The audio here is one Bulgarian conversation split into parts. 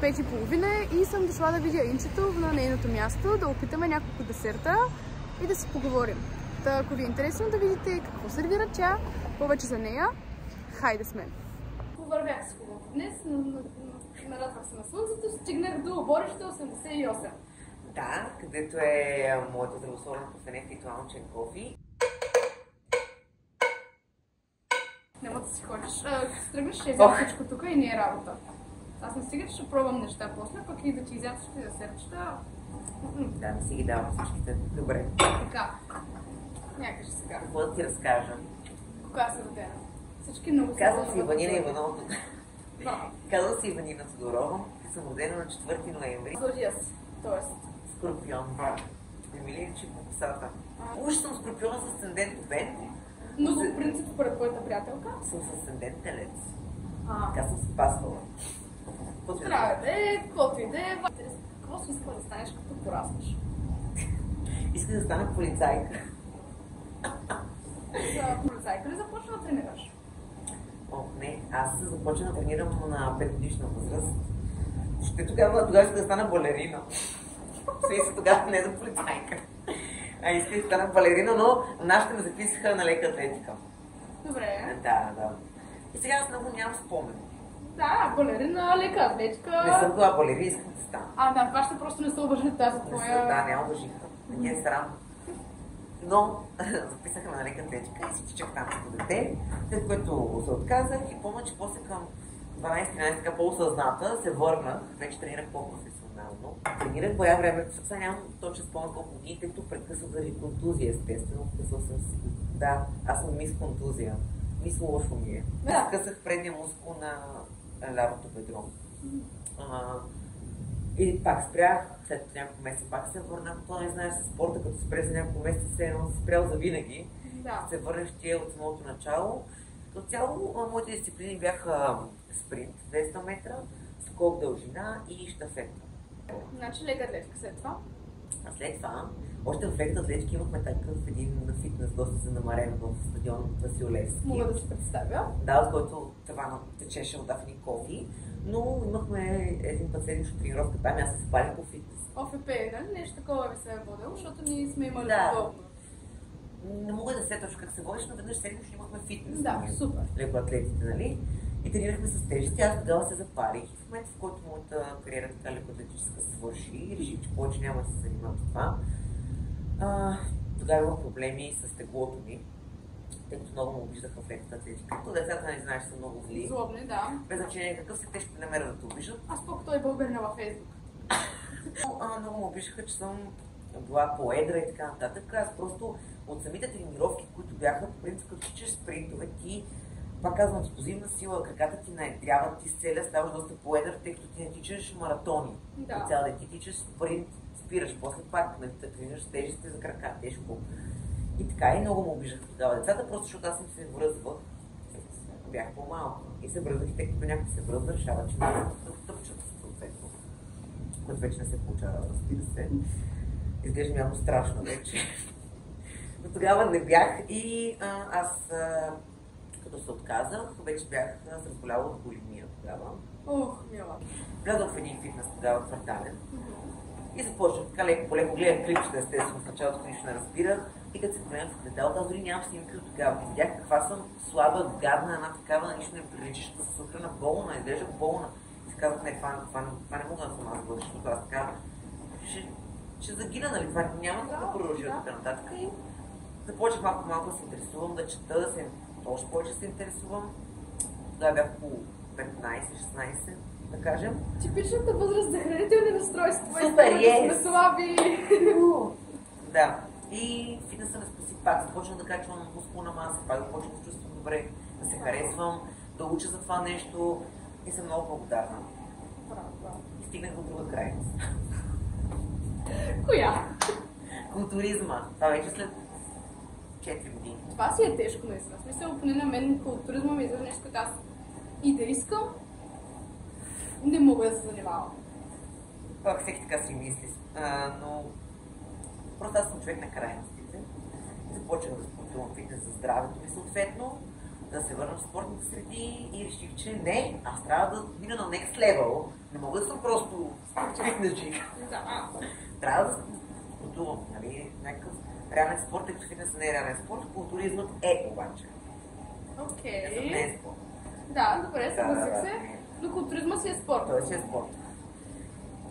5:30 и съм дошла да видя Инчето на нейното място, да опитаме няколко десерта и да си поговорим. Та, ако ви е интересно да видите какво сервира тя, повече за нея, хайде с мен! Повървях с хубаво днес, нарадвах се на слънцето, стигнах до оборище 88. Да, където е моето здравословно кафене Фитуалчен кофи. Няма да си ходиш. Като се тръгнеш, ще изяда всичко тук и не е работа. Аз не стига, че ще пробвам неща после, пък и да ти изяда всички десертчета. Да, не си ги давам всичките. Добре. Така. Някак ще сега. Какво да ти разкажа? Кога си родена? Всички много са. Казвам си Иванина Иванова. Казвам си Иванина Тодорова. Съм родена на 4 ноември. Зодия си, т.е. Скорпион. Не ми ли по косата? Уж съм скорпион с асцендент Овен. Но по принцип, според твоята приятелка? Съм с асцендент Телец. Така съм се пасвала. Здраве, де, каквото и да е. Какво си искала да станеш, като пораснеш? Исках да стана полицайка. За полицайка ли започна да тренираш? О, не, аз започна да тренирам на 5-годишна възраст. Ще тогава исках да стана балерина. Смисъл тогава не за полицайка. Исках да стана балерина, но нашите ме записаха на лека атлетика. Добре. Да. И сега аз много нямам спомен. Да, балерина, лека атлетика. Не съм била балерина, искам да стана. Да, вашите просто не са уважили тази твоя... Да, не уважиха. Не е срам. Но записаха ме на лека атлетика и си тичах там като дете, след което се отказах и помня, че после към 12-13 така по-осъзната се върнах, вече тренирах по-професионално. Тренирах по време, сега нямам точно спомен колко дни, тъй като прекъсвах заради контузия, естествено. Да, аз съм мис контузия. Мис лошо ми е. Да. Късах предния мускул на лявото бедро. И пак спрях, след няколко месеца пак се върнах. То не знаеш, с спорта, като спре за няколко месеца, се едно спрял за винаги. Да. Се върнеш тия от самото начало. Като цяло, моите дисциплини бяха спринт 200 метра, скок дължина и щафета. Значи лека атлетика след това? А след това, още в лека атлетика имахме такъв един фитнес, доста занамарен в стадион Васил Левски. Мога да се представя. Да, от който тавана течеше от Афини кофи, но имахме един път седмично тренировка там и аз се запалих по фитнес. ОФП, нали? Нещо такова ви се е водило, защото ние сме имали подобно. Не мога да се точно как се водиш, но веднъж седмично имахме фитнес. Да, супер. Лекоатлетите, нали? И тренирахме с тежести. Аз тогава се запарих. И в момента, в който моята кариера така лекоатлетическа свърши и реших, че повече няма да се занимавам с това, тогава имах проблеми с теглото ми, тъй като много ме обиждаха в леката атлетика. Като децата не знаеш, са много зли. Злобни, да. Без значение какъв се те ще намерят да те обиждат. Аз пък той българина във Фейсбук. Много ме обиждаха, че съм била по-едра и така нататък. Аз просто от самите тренировки, които бяха, по принцип, като тичаш спринтове, ти, пак казвам, експлозивна сила, краката ти наедряват, ти с целия ставаш доста по-едър, тъй като ти не тичаш маратони. Да. Цял ден ти тичаш спринт, спираш, после пак да тренираш тежестите за крака, тежко. И така, и много ме обиждаха тогава децата, просто защото аз им се връзвах. Бях по-малко. И се връзвах и тъй като някой се връзва, решава, че ме да тъпчат съответно. Което вече не се получава, разбира се. Изглежда много страшно вече. Но тогава не бях и аз, като се отказах, вече бях се разболяла от булимия тогава. Мила. Влязох в един фитнес тогава квартален. И започнах така леко по-леко, гледах клипчета, естествено, в началото нищо не разбирах. И като се погледнах в огледалото, аз дори нямам снимки от тогава. Видях каква съм слаба, гадна, една такава, нищо не приличаща с охрана болна, изглежда болна. И си казах, не, това не мога да съм аз бъдеш, защото аз така ще загина, нали, това няма да продължи от тук нататък. И започнах малко да се интересувам, да чета, още повече се интересувам. Тогава бях около 15-16, да кажем. Типичната възраст за хранителни разстройства. Супер, да сме слаби. Да. И фитнесът ме спаси пак. Започнах да качвам мускулна маса, пак започнах да чувствам добре, да се харесвам, да уча за това нещо и съм много благодарна. И стигнах до друга крайност. Коя? Културизма. Това вече след 4 години. Това си е тежко, наистина. В смисъл, поне на мен културизма ми изглежда нещо като аз и да искам, не мога да се занимавам. Пак всеки така си мисли, но просто аз съм човек на крайностите. Започнах да спортувам фитнес за здравето ми съответно. да се върна в спортните среди и реших, че не, аз трябва да мина на next level. Не мога да съм просто фитнес-джик. Трябва да спортувам, нали, някакъв реален спорт, тъй като фитнесът не е реален спорт, културизмът е обаче. Окей. Не е спорт. Да, добре, съгласих се. Но културизма си е спорт. Той си е спорт.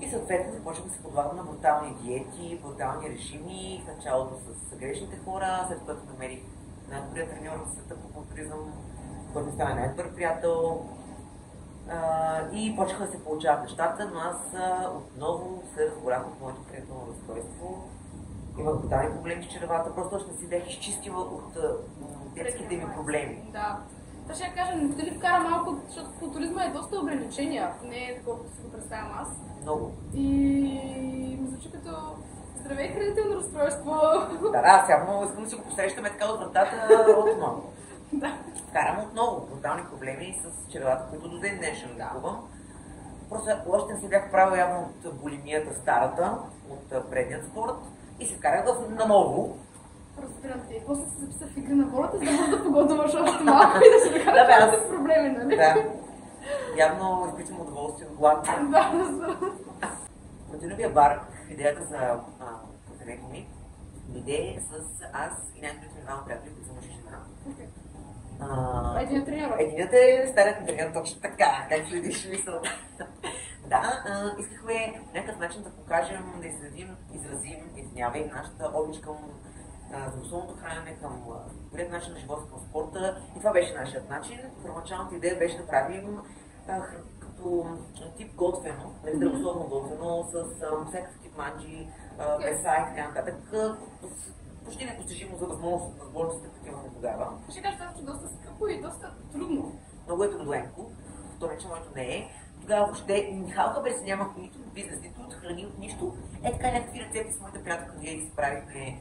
И съответно започвам да се подлагам на брутални диети, брутални режими, в началото с грешните хора, след което намерих най-добрият треньор в света по културизъм, който ми стана най-добър приятел. И почнаха да се получават нещата, но аз отново се разборах от моето хранително разстройство. Имах брутални проблеми с черевата, просто още не си бях изчистила от детските ми проблеми. Да. Това ще я кажа, не те ли вкара малко, защото културизма е доста ограничения, не е колкото си го представям аз. Много. И ми звучи като здравей хранително разстройство. Да, сега много искам да си го посрещаме така от вратата от малко. Да. Карам отново брутални проблеми с черевата, които до ден днешен лекувам. Просто още не си бях правил явно от булимията старата, от предният спорт и се вкарах наново. Разбирам те. После се записа в игри на волята, за да може да погодуваш още малко и да се докараш без проблеми, нали? Да. Явно изпитвам удоволствие от глад. Да, разбирам. На Дюновия бар идеята за тренето ми дойде с аз и най-добрите ми двама приятели, които са мъж и жена. Единият треньор. Единият е старият ми треньор, точно така, как следиш мисъл. Да, искахме някакъв начин да покажем, да изразим, нашата обич към здравословното хранене, към добрият начин на живота, към спорта. И това беше нашият начин. Първоначалната идея беше да правим като тип готвено, здравословно готвено, с всякакъв тип манджи, меса и така нататък. Почти непостижимо за възможностите, които имахме тогава. Ще кажа, че доста скъпо и доста трудно. Много е трудоемко, то не че моето не е. Тогава въобще Михалка без нямах нито от бизнес, нито от храни, от нищо. Е така някакви рецепти с моите приятелки, ние си правихме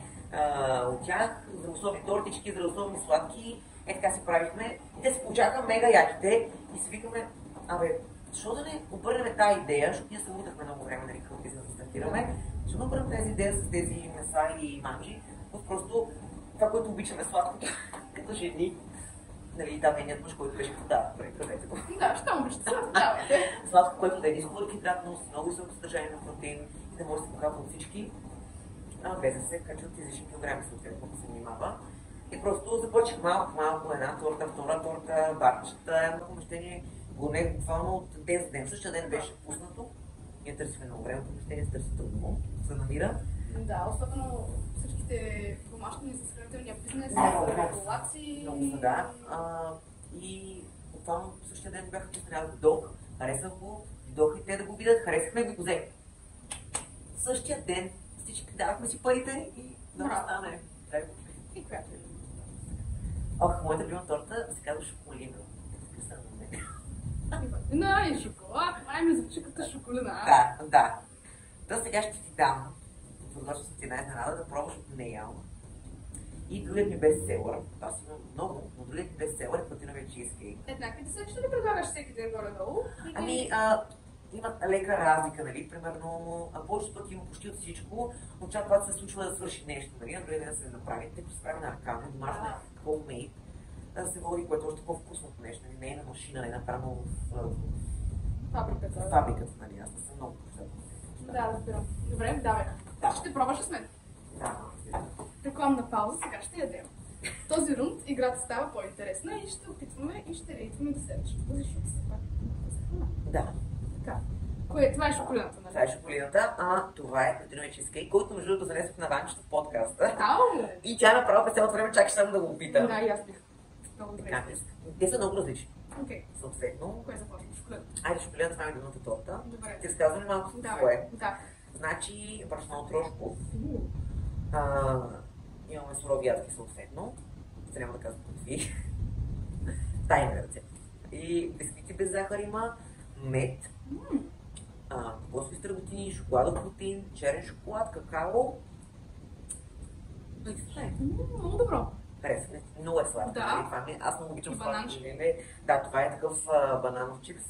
от тях, здравословни тортички, здравословни сладки, е така си правихме. И те се получаваха мега яките и си викаме, защо да не обърнем тази идея, защото ние се лутахме много време, нали, като бизнес да стартираме, защо да обърнем тази идея с тези меса и манджи, просто това, което обичаме сладкото, като жени. Нали, там едният мъж, който беше правете го. Да, ще обичате, давайте. Сладко, което да е ниско въглехидратност, много високо съдържание на протеин и да може да се похапва от всички, без да се качват излишни килограми, съответно, ако се внимава. И просто започнах малко, една торта, втора торта, барчета, едно помещение, гонех буквално от ден за ден. Същия ден беше пуснато. Ние търсихме много време, помещение се търси трудно, се намира. Да, особено всичките домашни с хранителния бизнес, регулации. Много са, да. И буквално същия ден бяха пуснали, аз го дойдох, харесах го, дойдоха и те да го видят, харесахме и го взех. Същия ден всички давахме си парите и да му стане. И която е? Моята любима торта се казва шоколина. И шоколад, ми звучи като шоколина. Да. То сега ще ти дам, продължавам ти една изненада, да пробваш от нея. И другият ми бестселър, аз имам много, но другият ми бестселър е платиновия чизкейк. Еднакви са, ще ли предлагаш всеки ден горе-долу? Има лека разлика, нали, примерно, повечето пъти има почти от всичко, но чак когато се случва да свърши нещо, нали, на другия ден да се направи, тъй като се прави на ръка, домашно homemade, да се води, което е още по-вкусното нещо, нали, не е на машина, не е направено в фабриката, нали, аз не съм много почтен. Да, разбирам. Добре, давай. Ще пробваш с мен. Да. Рекламна пауза, сега ще ядем. Този рунд играта става по-интересна и ще опитваме и ще рейтваме да се решим. Защото се пак. Да. Така. Това е шоколината, нали? Това е шоколината, това е платиновия чизкейк, който между другото занесох на Ванчето в подкаста. И тя направо през цялото време чакаше само да го опитам. Да, и аз бих. Много добре. Те са много различни. Окей. Съответно. Кое започва? Шоколината. Айде, шоколината, това е любимата торта. Добре. Ти разказвам ли малко с какво е? Да. Значи, брашно трошков. Имаме сурови ядки съответно. Няма да казвам какви. Тайна рецепта. И бисквити без захар има, мед, кокосови стърготини, шоколадов протеин, черен шоколад, какао. Много добро. Харесва. Много е сладко. Да. Аз много обичам сладко. Да, това е такъв бананов чипс.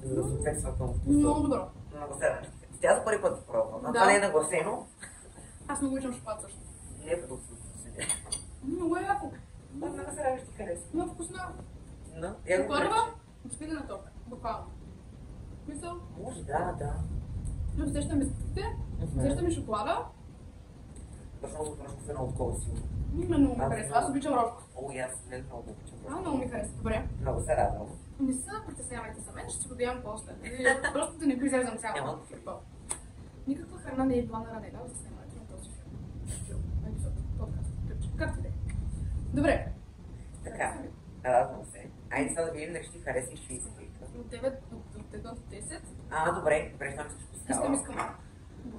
За да съответства към вкуса. Много добро. Много се. Тя за първи път пробвам. Това не е нагласено. Аз много обичам шоколад също. Не е продукция. Много е яко. Веднага се радваш, ти хареса. Много вкусна. Да, Шоколадова, изпитана торта. Буквално. Мисъл? Може, да. Но усещам бисквитите, усещам и шоколада. Точно за рожков е много такова силно. Много ми харесва. Аз обичам рожков. О, и аз мен много обичам рожков. Много ми харесва. Добре. Много се радвам. Не се притеснявайте за мен, ще си го доям после. Просто да не го изрезам цяло. Няма. Никаква храна не е била наранена за снимането на този филм. Епизод, подкаст, ключ, както и да е. Добре. Така, радвам се. Айде сега да видим дали ще ти хареса и ще ви извика. От 9 до 1 до 10. Добре, щом искаш пускала. Искам.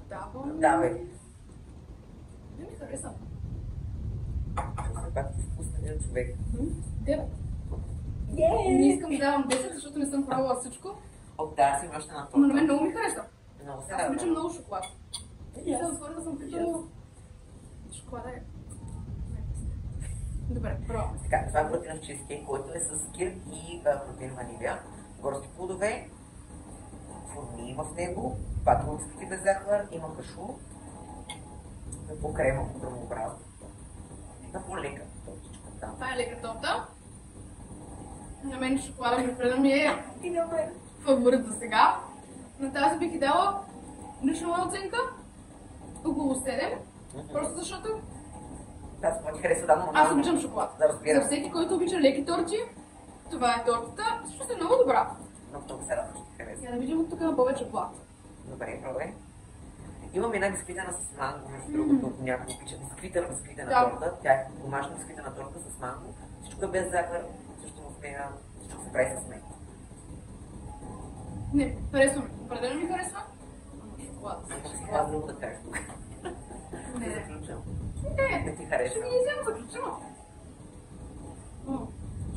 Давам. Давай. Не ми хареса. Все пак вкусен един човек. 9. Не искам да давам 10, защото не съм пробвала всичко. Да, си още на Но на торта. мен много ми хареса. Много се Аз обичам радвам. много шоколад. И се отворя съм като... Шоколада е... Добре, пробваме. Така, това е протеинов чизкейк, който е с кир и протеин ванилия, горски плодове, форми в него, патронски без захар, има кашу, по крема, по кръвообразно. Да, по-лека тортичка там. Това е лека торта. На мен шоколада ми определено ми е И на мен. фаворит за сега. На тази бих и дала лична моя оценка около 7. Просто защото Да, това ти хареса, да, но аз обичам шоколад. Да, разбирам. За всеки, който обича леки торти, това е тортата. Също е много добра. Много се радвам, ще ти хареса. Я да видим от тук на повече плат. Добре, пробвай. Имам една бисквитена с манго, между другото, някой обича бисквитена Да. торта. Тя е домашна бисквитена торта с манго. Всичко е без захар, също в нея, всичко се прави с мед. Не, харесва ми. Определено ми харесва. Ама шоколад. Аз друго да кажеш тук. Не. Да заключам. Не, Не ти харесва. ще ми изям заключено.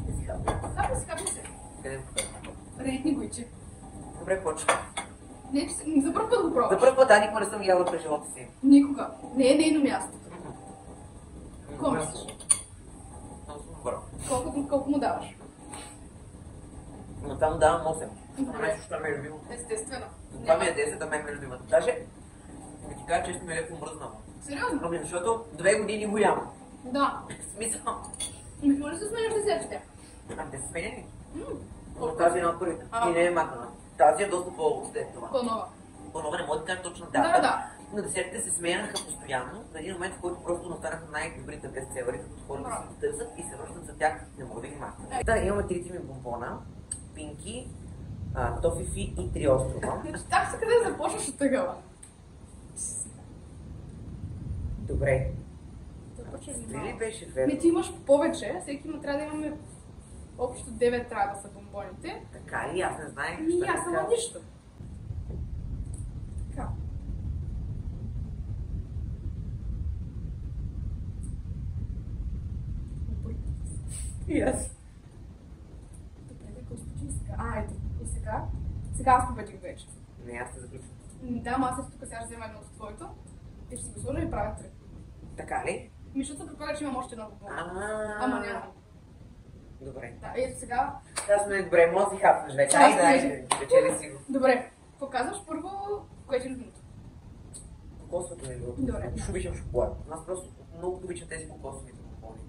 Ще си хапна. Капи се. Къде го пускам? Рейтни го и че. Добре, почва. Не, че за първ път го За пробваш. първ път никога не съм яла през живота си. Никога. Не е нейно място. Какво Много мислиш? Много съм добър. Колко му даваш? Но там давам 8. Добре. Това нещо ми е любимо. Естествено. Това ми е 10, а мен ми е любимата. Даже, да ти кажа, често ми е леко мръзнало. Сериозно? Ами, защото 2 години го ям. Да. В смисъл. Какво ли се сменяш десертите? Те са сменени. Но Колко? тази е една от първите. А. И не е макана. Тази е доста по-след това. По-нова. По-нова не мога да кажа точно Да, дата. да. Но десертите се сменяха постоянно. В един момент, в който просто настанаха най-добрите бестселери, като хората Браво. си ги търсят и се връщат за тях. Не мога да ги махна. Е. Да, имаме трите ми бомбона, пинки, тофифи и 3 острова. Мечтах се къде да започнеш от тъгъла. Добре. Започваш Дали внимава. беше верно? Не, ти имаш повече. Всеки има трябва да имаме общо 9 трябва да са бомбоните. Така ли? Аз не знаех. И ще аз да съм кажа. нищо. Така. И аз. Добре, да господи сега. Ето. И сега? Сега аз победих вече. Не, аз се заключвам. Да, ама аз ето тук сега ще взема едно от твоето. И ще си го сложа и правя 3. Така ли? Защото се предполага, че имам още едно бомбон. Ама Ама няма. Добре. Да, ето сега. Аз сме добре, може да си хапнеш вече. Аз Айде, вечери си го. Добре. Показваш първо, кое ти е любимото. Кокосовото не е любимо. Добре. Ще обичам шоколад. Аз просто много обичам тези кокосовите бомбони.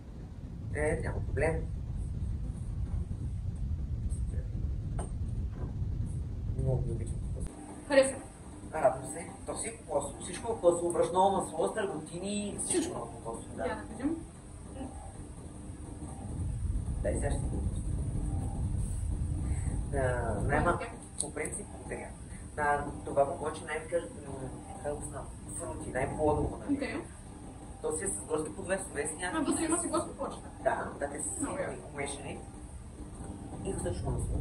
Няма проблем. Много ги обичам кокосово. Харесва. Радвам се. То си е кокосово. Всичко е кокосово. Брашно, масло, стърготини, всичко е кокосово. Я Да. да видим. Дай сега ще го най-малко, по принцип, сега. Това по повече фрути, най-плодово, нали? Окей. То си е с горски плодове, с лесни А вътре има си горски почта. Да, те са Много яко. умешани. И достатъчно масло.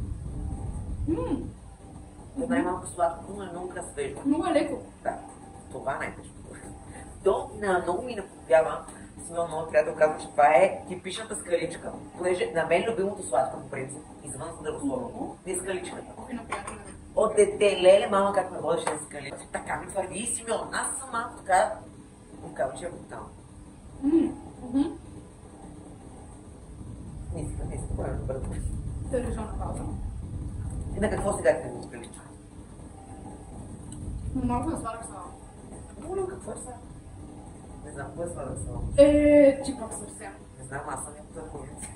То Ммм, най-малко сладко, но е много свежо. много е леко. Да, това е най-тежко. То много ми наподобява. Имам много приятел казва, че това е типичната скаличка. Понеже на мен любимото сладко, по принцип, извън здравословно, не е скаличката. Окей, наприятно. От дете, леле, мама как ме водеше на скаличка. Така ми твърди и Симеон. Аз съм малко така, му казва, че е брутално. Не иска, това е добър. Телевизионна пауза. И на какво сега те го скаличка? Но малко да сладък салам. Моля, какво е сега? Не знам, какво е сладък салам. Ти пък съвсем. Не Не знам, аз съм някаква провинция.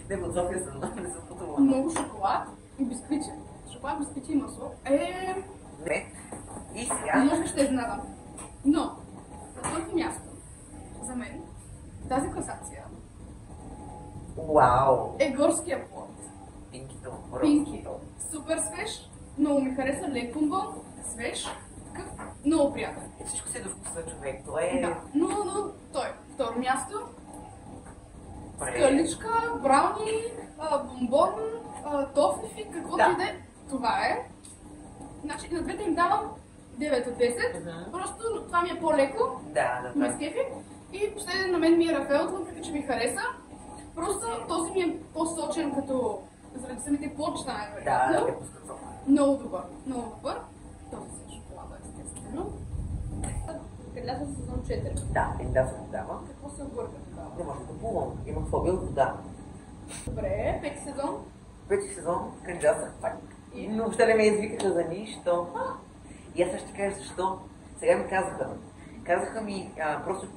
Не, от София съм, но не съм пътувала. Много шоколад и бисквити. Шоколад, бисквити и масло. Не. И сега... Може би ще изненадам. Но, на първо място, за мен, тази класация Вау! е горския плод. Пинкито. Пинки. Супер свеж, много ми хареса, лек бомбон, свеж, такъв, много приятен. Всичко си до вкуса, човек. Това е... Да, но той. Второ място, Пре. скаличка, брауни, бомбон, тофлифи, каквото Да. и да е. Това е. Значи на двете им давам 9 от 10. Мгм. Просто това ми е по-леко, Да, ме да. скефи. И последен на мен ми е Рафаел, въпреки че ми хареса. Просто този ми е по-сочен като заради самите плочета, Да, най-вероятно. те пускат сок. Много добър, много добър. Този си шоколада, естествено. Кадлята за сезон 4. Да, да се подава. Какво се обърка тогава? Не може да плувам. Имах фобия от вода. Добре, пети сезон. Пети сезон кандидатствах пак. И? Но въобще не ме извикаха за нищо. И аз ще ти кажа защо. Сега ми казаха. Казаха ми, просто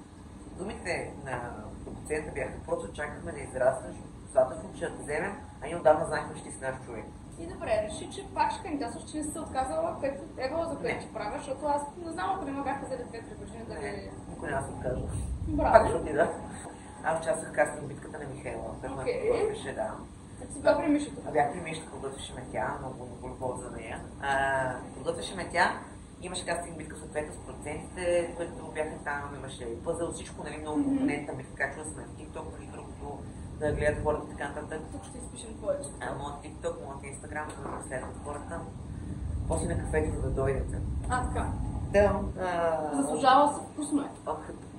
думите на продуцента бяха, просто чакахме да израснеш достатъчно, че да те вземем, а ние отдавна знаехме, че ти си наш човек. И добре, реши, че пак ще кандидатстваш, че не си се отказала, което е било за което Не. ти правя, защото аз не знам, ако не ме бяха взели 2-3 години да Не, ви... никой няма да се откажа. Браво. Пак ще отида. Аз участвах в кастинг битката на Михайла, която ме Окей. подготвяше, да. Как си била при Мишето? Бях при Мишата, подготвяше ме тя, много любов за нея. Подготвяше ме тя, имаше кастинг битка съответно с процентите, които бяха там, имаше и пъзъл, всичко, нали, много компонента битка, качва сме в TikTok, нали, другото, да гледат хората и така нататък. Тук ще изпишем повече. Моят TikTok, моят Instagram, за да ме следват хората. После на кафето, за да дойдете. Така. Да, Заслужава се, вкусно е.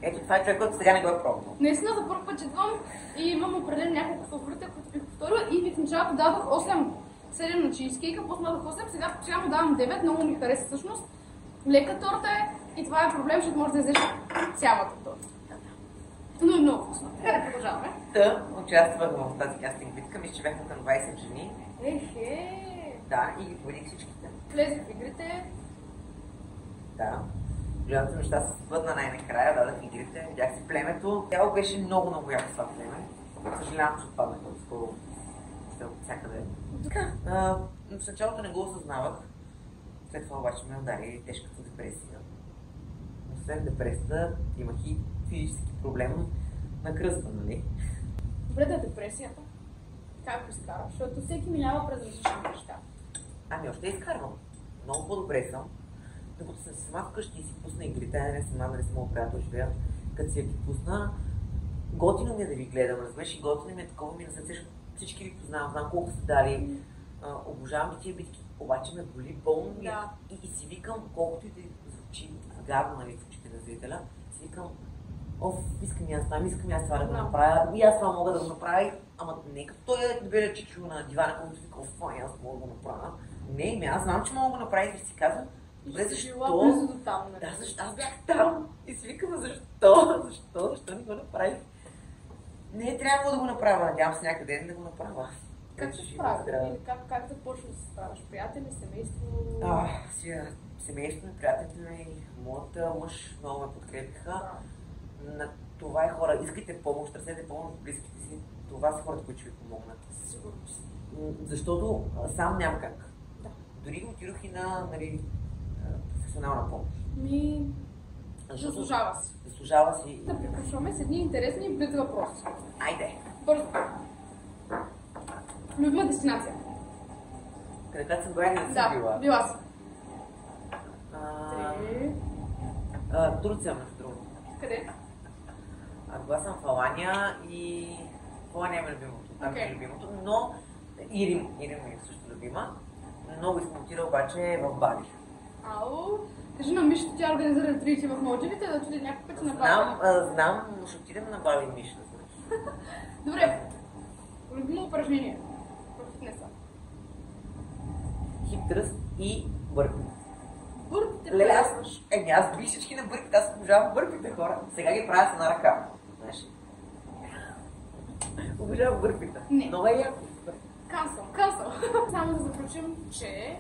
ето това е човек, който сега не го е пробвал. Наистина за първ път идвам и имам определено няколко фаворита, които бих повторила и в началото дадох 7 на чизкейка, после дадох 8, сега му давам 9, много ми хареса всъщност. Лека торта е и това е проблем, защото може да излезеш цялата торта. Но е много вкусно. Така да продължаваме. Участвах в тази кастинг битка, мисля, че бяхме към 20 жени. Ехе! Да, и ги победих всичките. Влезех в игрите. Да. Голямата неща се сбъдна най-накрая, дадах игрите, видях си племето. Тяло беше много яко това племе. Съжалявам, че отпаднах скоро от всякъде. В началото не го осъзнавах. След това обаче ме удари тежката депресия. Освен депресията, имах и физически проблем на кръста, нали? Добре да е депресията. Как го изкара? Защото всеки минава през различни неща. Ами още изкарвам. Много по-добре съм. Докато съм сама вкъщи и си пусна игрите, не сама, нали съм моят приятел живея, като си я ги пусна, готино ми е да ви гледам, разбираш, и готино ми е такова ми на сърце, защото всички ви познавам, знам колко сте дали, обожавам и тия битки, обаче ме боли болно ми Да. и си викам, колкото и да звучи гадно, нали, в очите на зрителя, си викам, искам и аз това да го направя, и аз това мога да го направя, ама не като той да беля чичо на дивана, който си вика, аз мога да го направя. Не, аз знам, че мога да го направя и си казвам, добре, защо? Близо до там, нали? Да, защо? Аз бях там и си викам, защо не го направих? Не, трябва да го направя, надявам се някъде ден да го направя. Как се справя? Или как започва да се справяш? Приятели, семейство? Сега, семейството ми, приятелите ми, моята мъж много ме подкрепиха. На това е хора, искайте помощ, търсете помощ от близките си, това са хората, които ще ви помогнат. Сигурност. Защото сам няма как. Да. Дори отидох и на професионална помощ. Заслужава се. Заслужава си. Да приключваме с едни интересни блиц въпроси. Айде! Бързо. Любима дестинация? Къде съм била или не съм била? Да, била съм. Турция, между другото. Къде? Била съм в Алания и Алания е любимото. Там е любимото, но и Рим ми е също любима. Много искам отида обаче в Бали. Ау, кажи на Мишето, тя организира ретрити в Малдивите, да отиде някакъв път на Бали. Знам, ще отидем на Бали и Миша. Добре, любимо упражнение в фитнеса. Хип тръст и бърпи. Бърпите Леле, пресваш. аз бих всички на бърпите, аз обожавам бърпите, хора. Сега ги правя с една ръка. Знаеш? Обожавам бърпите. Не. Много е яко. Кансъл. Само да заключим, че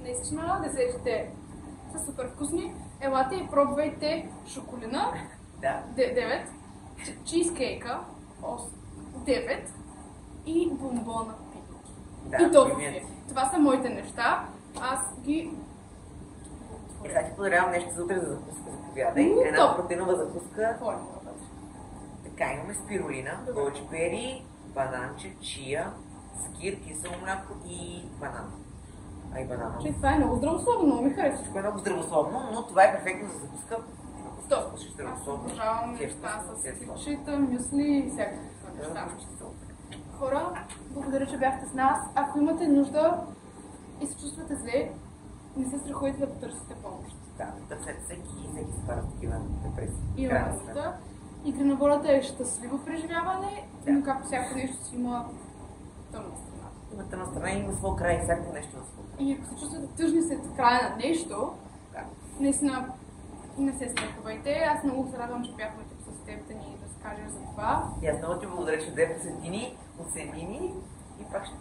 наистина десертите са супер вкусни. Елате и пробвайте шоколина. Да. 9. чизкейка 9 и бомбона пикник. Да, И то пимент. това са моите неща. Аз ги... И сега ти подарявам нещо за утре за закуска, заповядай. Топ. Една протеинова закуска. Какво е вътре? Така, имаме спирулина, голчепери, бананче, чия, скир, кисело мляко и банан. А и банана. Че това е много здравословно, много ми харесва. Всичко е много здравословно, но това е перфектно за закуска. Стоп! Ще Аз здравословно. обожавам неща с кипчета, мюсли и всякакви неща. Хора, благодаря, че бяхте с нас. Ако имате нужда и се чувствате зле, не се страхуйте да потърсите помощ. Да, търсете всеки се пара в такива депресии. Има нужда. Игра на волята е щастливо преживяване, но както всяко нещо си има тъмна страна. Има тъмна страна и има своя край, всяко нещо на своя край. И ако се чувствате тъжни след края на нещо, Да. наистина не се страхувайте. Аз много се радвам, че бяхме тук с теб да ни разкажеш за това. И аз много ти благодаря, че дойде посети ни, оцени ни и пак ще